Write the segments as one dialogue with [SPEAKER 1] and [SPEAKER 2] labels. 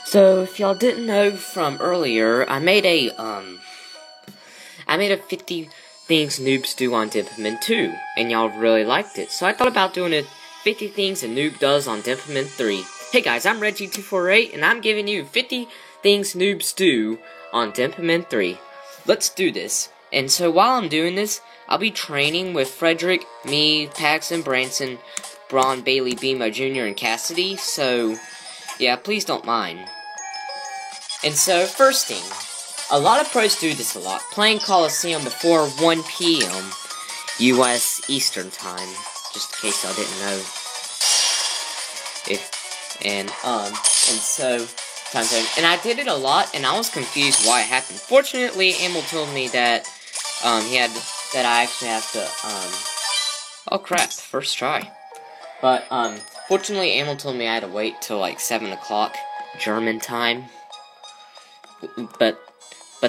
[SPEAKER 1] So, if y'all didn't know from earlier, I made a 50 things noobs do on Dimperman 2, and y'all really liked it. So I thought about doing a 50 things a noob does on Dimperman 3. Hey guys, I'm Reggie248, and I'm giving you 50 things noobs do on Dimperman 3. Let's do this. And so while I'm doing this, I'll be training with Frederick, me, Paxton, Branson, Braun, Bailey, Bimo Jr., and Cassidy, so yeah, please don't mind. And so, first thing, a lot of pros do this a lot, playing Coliseum before 1 p.m. U.S. Eastern Time, just in case y'all didn't know. Time zone. And I did it a lot, and I was confused why it happened. Fortunately, Emil told me that, I actually have to, oh crap, first try. But, fortunately, Emil told me I had to wait till, like, 7 o'clock German time. But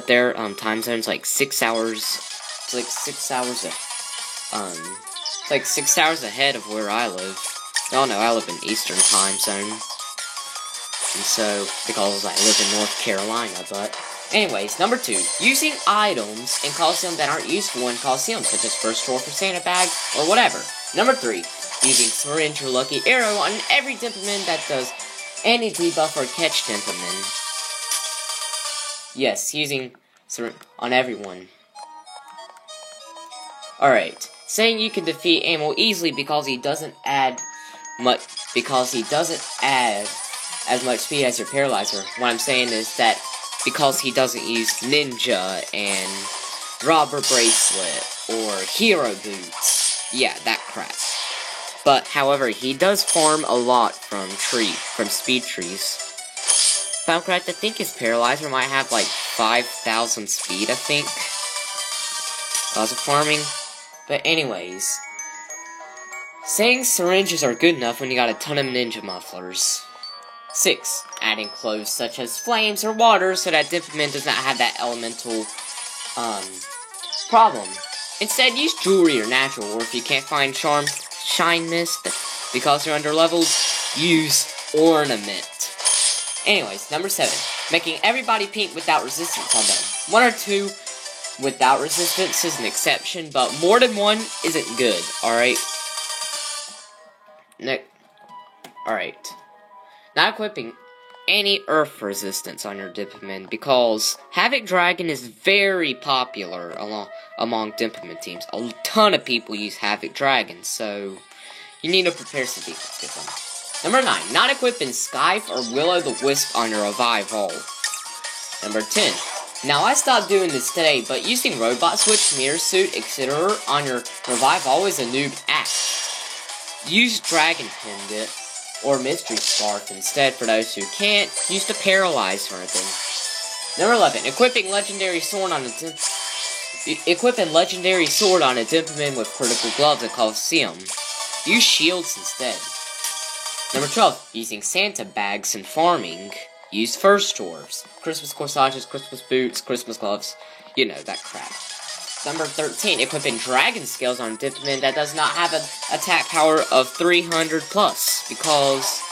[SPEAKER 1] their, time zone's, like, 6 hours, it's like 6 hours, it's like 6 hours ahead of where I live. Y'all know I live in Eastern Time Zone. And so, because I live in North Carolina, but anyways, number 2, using items in Coliseum that aren't useful in Coliseum, such as first store for Santa bag, or whatever. Number 3, using Syringe or Lucky Arrow on every Dimperman that does any debuff or catch Dimperman. Yes, using on everyone. Alright, saying you can defeat Emil easily because he doesn't add as much speed as your Paralyzer. What I'm saying is that because he doesn't use Ninja and Robber Bracelet or Hero Boots. Yeah, that crap. But, however, he does farm a lot from speed trees. If I'm correct, I think his Paralyzer might have like 5,000 speed, I think. Because of farming. But anyways, saying syringes are good enough when you got a ton of ninja mufflers. 6. Adding clothes such as flames or water so that Dimperman does not have that elemental, problem. Instead, use jewelry or natural, or if you can't find charm, shine mist, because you're underleveled, use ornament. Anyways, number 7. Making everybody pink without resistance on them. 1 or 2 without resistance is an exception, but more than 1 isn't good, alright? Alright. Not equipping any earth resistance on your Dimperman, because Havoc Dragon is very popular among Dimperman teams. A ton of people use Havoc Dragon, so you need to prepare some defense with them. Number 9, not equipping Scythe or Will-O-the-Wisp on your Revive All. Number 10, now I stopped doing this today, but using Robot Switch, Mirror Suit, etc. on your Revive All is a noob act. Use Dragon Pendant or Mystery Scarf instead for those who can't. Use the Paralyze thing. Number 11, equipping Legendary Sword on a Dimperman with Critical Gloves in Coliseum. Use shields instead. Number 12, using Santa bags and farming. Use first stores. Christmas corsages, Christmas boots, Christmas gloves. You know, that crap. Number 13, equipping Dragon Scales on Dimperman that does not have an attack power of 300 plus, because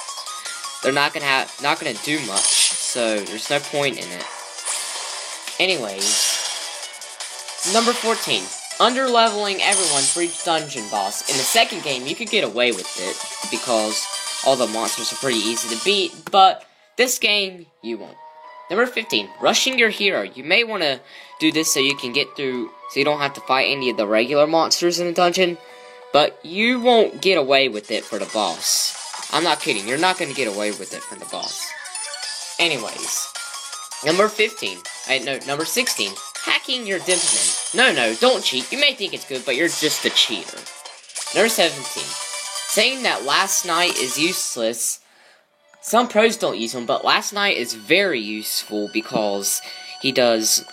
[SPEAKER 1] they're not gonna do much, so there's no point in it. Anyways, number 14, underleveling everyone for each dungeon boss. In the second game, you could get away with it, because all the monsters are pretty easy to beat, but this game, you won't. Number 15, rushing your hero. You may want to do this so you can get through, so you don't have to fight any of the regular monsters in the dungeon, but you won't get away with it for the boss. I'm not kidding, you're not going to get away with it for the boss. Anyways, number 16, hacking your Dimperman. No, don't cheat. You may think it's good, but you're just a cheater. Number 17, saying that Last Night is useless. Some pros don't use him, but Last Night is very useful because he does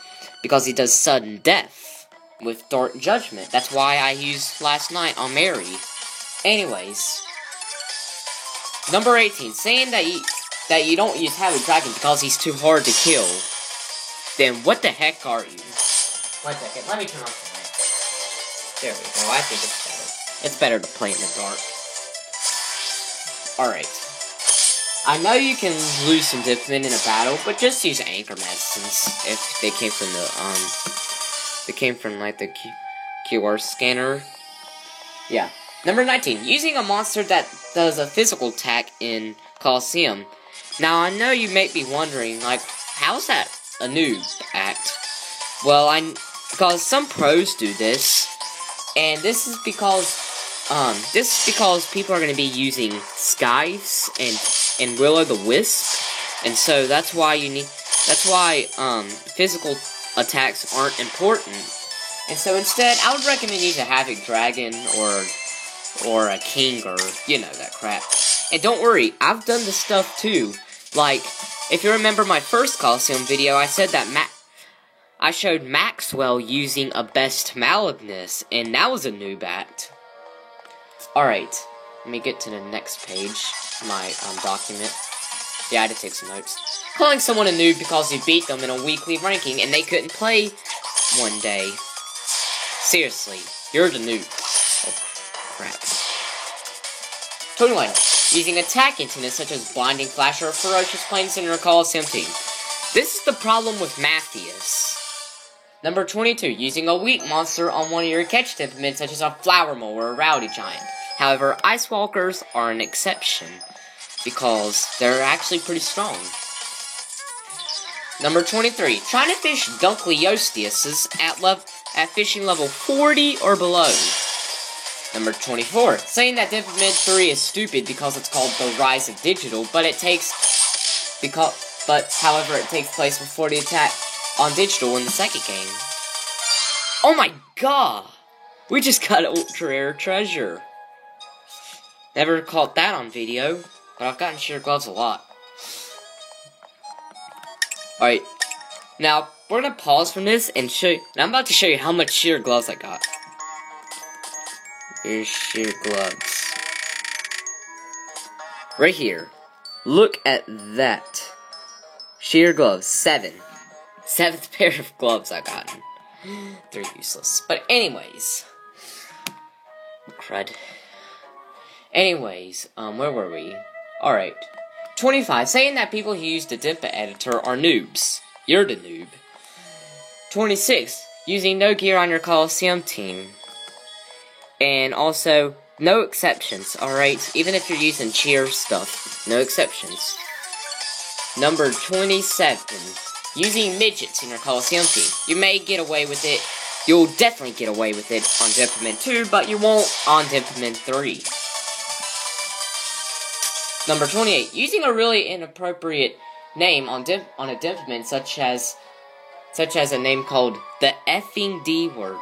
[SPEAKER 1] sudden death with Dark Judgment. That's why I used Last Night on Mary. Anyways, number 18, saying that you don't use Havoc Dragon because he's too hard to kill. Then what the heck are you? 1 second, let me turn off the light. There we go, I think it's better. It's better to play in the dark. Alright. I know you can lose some Dipmen in a battle, but just use Anchor Medicines if they came from like the QR scanner. Yeah. Number 19. Using a monster that does a physical attack in Colosseum. Now, I know you may be wondering, like, how's that a noob act? Well, because some pros do this, and this is because people are going to be using Skies and Will-O-the-Wisp, and so that's why physical attacks aren't important. And so instead, I would recommend using a Havoc Dragon or a King, or you know that crap. And don't worry, I've done this stuff too. Like, if you remember my first Colosseum video, I said that I showed Maxwell using a Best Malignus, and that was a noob act. Alright, let me get to the next page, my document. Yeah, I had to take some notes. Calling someone a noob because you beat them in a weekly ranking and they couldn't play one day. Seriously, you're the noob. Oh, crap. 21. Using attack antennas such as Blinding Flash or Ferocious Plains in your Colosseum team. This is the problem with Matthias. Number 22. Using a weak monster on one of your catch temperaments such as a Flower Mole or a Rowdy Giant. However, Ice Walkers are an exception because they're actually pretty strong. Number 23. Trying to fish Dunkleosteus at fishing level 40 or below. Number 24. Saying that Temperament 3 is stupid because it's called The Rise of Digital, however, it takes place before the attack on Digital in the second game. Oh my god! We just got Ultra Rare Treasure. Never caught that on video, but I've gotten sheer gloves a lot. Alright, now we're gonna pause from this and show you, and I'm about to show you how much sheer gloves I got. Here's sheer gloves. Right here. Look at that. Sheer gloves, 7. 7th pair of gloves I've gotten. They're useless. But anyways. Crud. Anyways, where were we? Alright. 25. Saying that people who use the Dimpa editor are noobs. You're the noob. 26. Using no gear on your Colosseum team. And also, no exceptions, alright? Even if you're using cheer stuff, no exceptions. Number 27. Using midgets in your Colosseum team. You may get away with it. You'll definitely get away with it on Temperament 2, but you won't on Temperament 3. Number 28. Using a really inappropriate name on a Temperament, such as a name called the effing D word.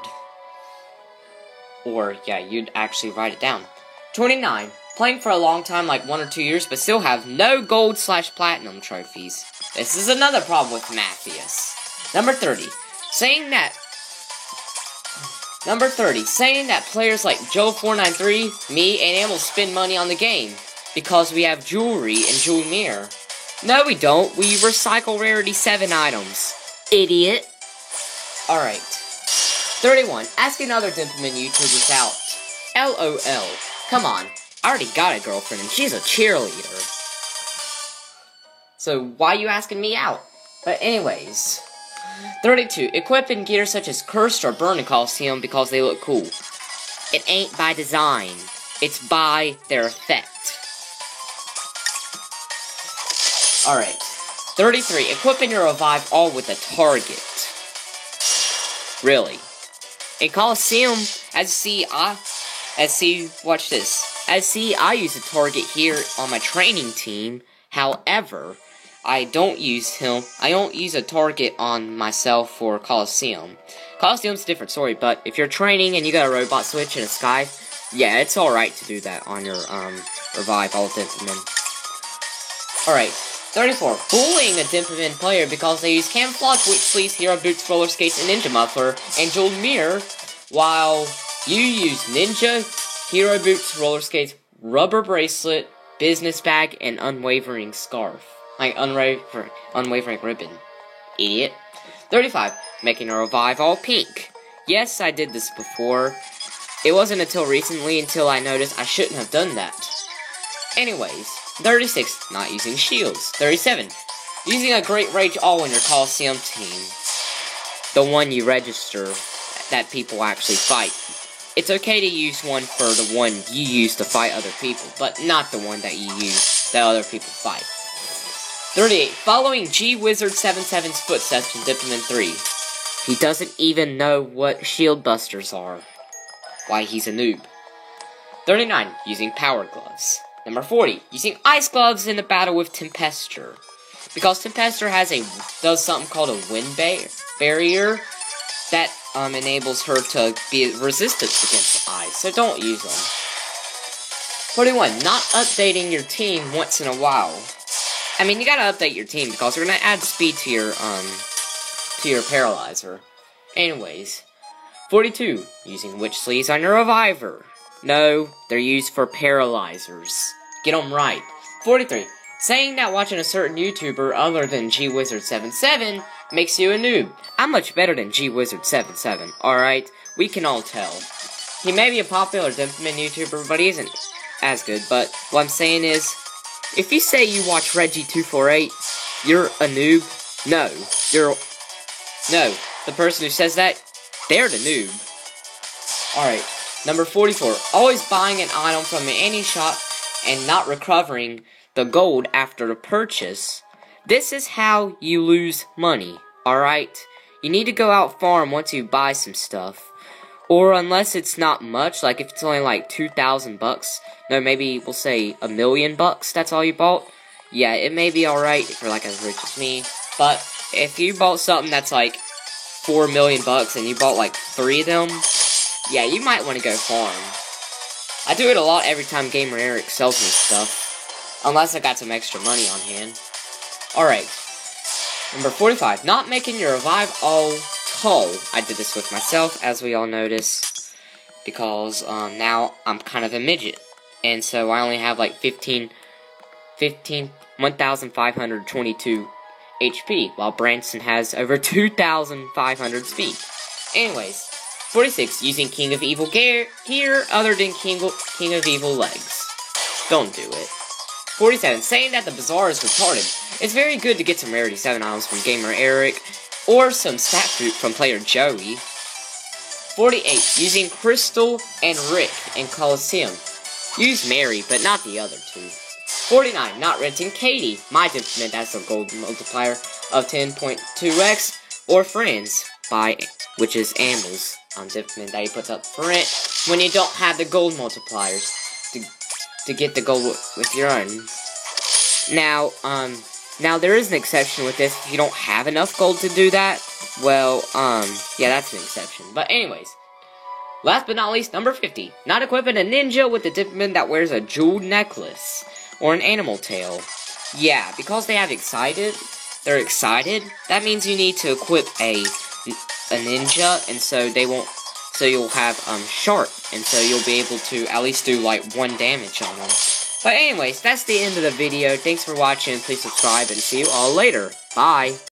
[SPEAKER 1] Or, yeah, you'd actually write it down. 29. Playing for a long time, like 1 or 2 years, but still have no gold/platinum trophies. This is another problem with Matthias. Number 30. Saying that players like Joe493, me, and Am will spend money on the game. Because we have jewelry and jewel mirror. No, we don't. We recycle Rarity 7 items. Idiot. Alright. 31. Asking other Dimperman YouTubers out. LOL. Come on. I already got a girlfriend and she's a cheerleader. So why you asking me out? But anyways. 32. Equipping gear such as Cursed or Burning Colosseum because they look cool. It ain't by design. It's by their effect. Alright. 33. Equipping your Revive all with a target. Really. In Colosseum, watch this. I use a target here on my training team. However, I don't use a target on myself for Colosseum. Colosseum's a different story, but if you're training and you got a robot switch and a sky, yeah, it's alright to do that on your, Revive all Dimperman. Alright. 34. Bullying a Dimperman player because they use Camouflage, Witch Sleeves, Hero Boots, Roller Skates, and Ninja Muffler, and Jeweled Mirror, while you use Ninja, Hero Boots, Roller Skates, Rubber Bracelet, Business Bag, and Unwavering Scarf. Like, Unwavering Ribbon. Idiot. 35. Making a Revive all pink. Yes, I did this before. It wasn't until recently until I noticed I shouldn't have done that. Anyways, 36. Not using shields. 37. Using a Great Rage All in your Coliseum team. The one you register that people actually fight. It's okay to use one for the one you use to fight other people, but not the one that you use that other people fight. 38. Following G-Wizard77's footsteps in Diploman 3. He doesn't even know what shield busters are. Why, he's a noob. 39. Using Power Gloves. Number 40. Using Ice Gloves in the battle with Tempestor. Because Tempestor does something called a wind barrier that enables her to be resistant against ice, so don't use them. 41. Not updating your team once in a while. I mean, you gotta update your team because they're gonna add speed to your paralyzer. Anyways. 42. Using Witch Sleeves on your reviver. No, they're used for paralyzers. Get them right. 43. Saying that watching a certain YouTuber other than G-Wizard77 makes you a noob. I'm much better than G-Wizard77, alright? We can all tell. He may be a popular Diploman YouTuber, but he isn't as good. But what I'm saying is, if you say you watch Reggie248, you're a noob. No, the person who says that, they're the noob. Alright, number 44. Always buying an item from any shop and not recovering the gold after the purchase. This is how you lose money, alright? You need to go out farm once you buy some stuff. Or unless it's not much, like if it's only like 2,000 bucks. No, maybe we'll say $1 million bucks, that's all you bought. Yeah, it may be alright if you're like as rich as me. But if you bought something that's like 4 million bucks and you bought like 3 of them, yeah, you might want to go farm. I do it a lot every time Gamer Eric sells me stuff. Unless I got some extra money on hand. Alright. Number 45. Not making your revive all tall. I did this with myself, as we all notice. Because, now I'm kind of a midget. And so I only have like 1,522 HP. While Branson has over 2,500 speed. Anyways. 46. Using King of Evil gear other than King of Evil legs. Don't do it. 47. Saying that the bazaar is retarded. It's very good to get some Rarity 7 items from Gamer Eric, or some Stat Fruit from player Joey. 48. Using Crystal and Rick in Coliseum. Use Mary, but not the other two. 49. Not renting Katie, my Diploman as a gold multiplier of 10.2x, or Friends, which is Ambles on Diploman that he puts up for rent when you don't have the gold multipliers to get the gold with your own. Now there is an exception with this. If you don't have enough gold to do that, well, yeah, that's an exception. But anyways, last but not least, number 50. Not equipping a ninja with a Diploman that wears a jeweled necklace or an animal tail. Yeah, because they're excited, that means you need to equip a ninja, and so you'll have, sharp, and so you'll be able to at least do, like, 1 damage on them. But anyways, that's the end of the video. Thanks for watching, please subscribe, and see you all later. Bye!